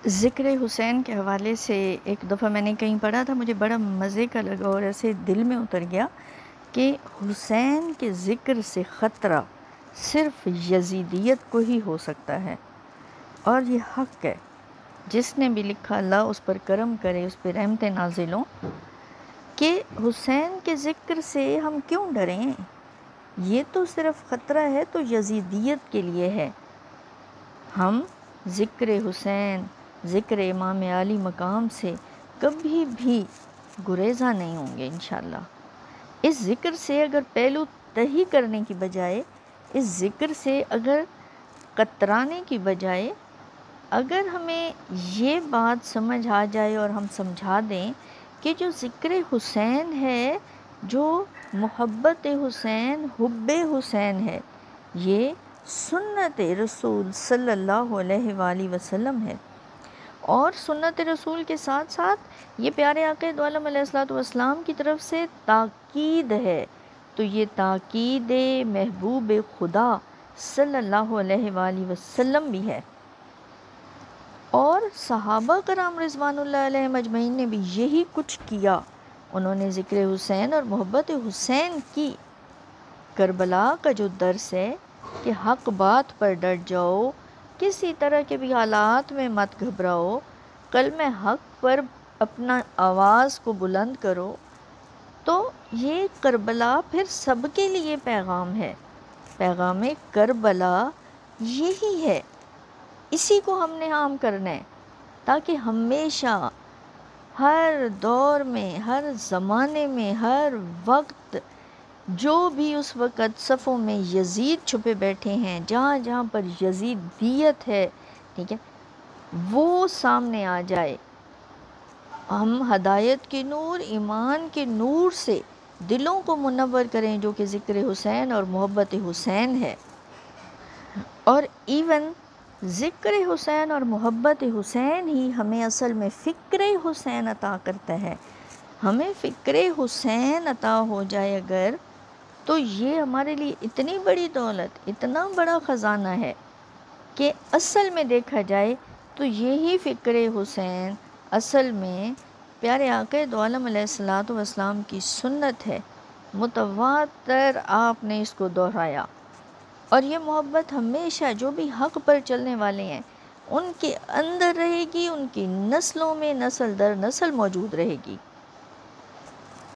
ذکر حسین کے حوالے سے ایک دفعہ میں نے کہیں پڑھا تھا، مجھے بڑا مزے کا لگا اور ایسے دل میں اتر گیا کہ حسین کے ذکر سے خطرہ صرف یزیدیت کو ہی ہو سکتا ہے، اور یہ حق ہے۔ جس نے بھی لکھا اللہ اس پر کرم کرے، اس پہ رحمت نازل ہوں، کہ حسین کے ذکر سے ہم کیوں ڈریں؟ یہ تو صرف خطرہ ہے تو یزیدیت کے لیے ہے۔ ہم ذکر حسین، ذکر امام عالی مقام سے کبھی بھی گریزاں نہیں ہوں گے انشاءاللہ۔ اس ذکر سے اگر پہلو تہی کرنے کی بجائے، اس ذکر سے اگر کترانے کی بجائے، اگر ہمیں یہ بات سمجھ آ جائے اور ہم سمجھا دیں کہ جو ذکر حسین ہے، جو محبت حسین، حب حسین ہے، یہ سنت رسول صلی اللہ علیہ وآلہ وسلم ہے، اور سنت رسول کے ساتھ ساتھ یہ پیارے آقا دو عالم علیہ الصلوۃ والسلام کی طرف سے تاکید ہے، تو یہ تاکید محبوب خدا صلی اللہ علیہ وآلہ وسلم بھی ہے۔ اور صحابہ کرام رضوان اللہ علیہم اجمعین نے بھی یہی کچھ کیا، انہوں نے ذکر حسین اور محبت حسین کی۔ کربلا کا جو درس ہے کہ حق بات پر ڈٹ جاؤ، کسی طرح کے بھی حالات میں مت گھبراؤ، کلمہ حق پر اپنا آواز کو بلند کرو، تو یہ کربلا پھر سب کے لیے پیغام ہے۔ پیغام کربلا یہی ہے، اسی کو ہم نے عام کرنا ہے، تاکہ ہمیشہ ہر دور میں، ہر زمانے میں، ہر وقت جو بھی اس وقت صفوں میں یزید چھپے بیٹھے ہیں، جہاں جہاں پر یزیدیت ہے، ٹھیک ہے، وہ سامنے آ جائے۔ ہم ہدایت کے نور، ایمان کے نور سے دلوں کو منور کریں، جو کہ ذکر حسین اور محبت حسین ہے۔ اور ایون ذکر حسین اور محبت حسین ہی ہمیں اصل میں فکر حسین عطا کرتا ہے۔ ہمیں فکر حسین عطا ہو جائے اگر، تو یہ ہمارے لیے اتنی بڑی دولت، اتنا بڑا خزانہ ہے کہ اصل میں دیکھا جائے تو یہی فکر حسین اصل میں پیارے آقا دو عالم علیہ الصلوۃ والسلام کی سنت ہے، متواتر آپ نے اس کو دہرایا۔ اور یہ محبت ہمیشہ جو بھی حق پر چلنے والے ہیں ان کے اندر رہے گی، ان کی نسلوں میں نسل در نسل موجود رہے گی۔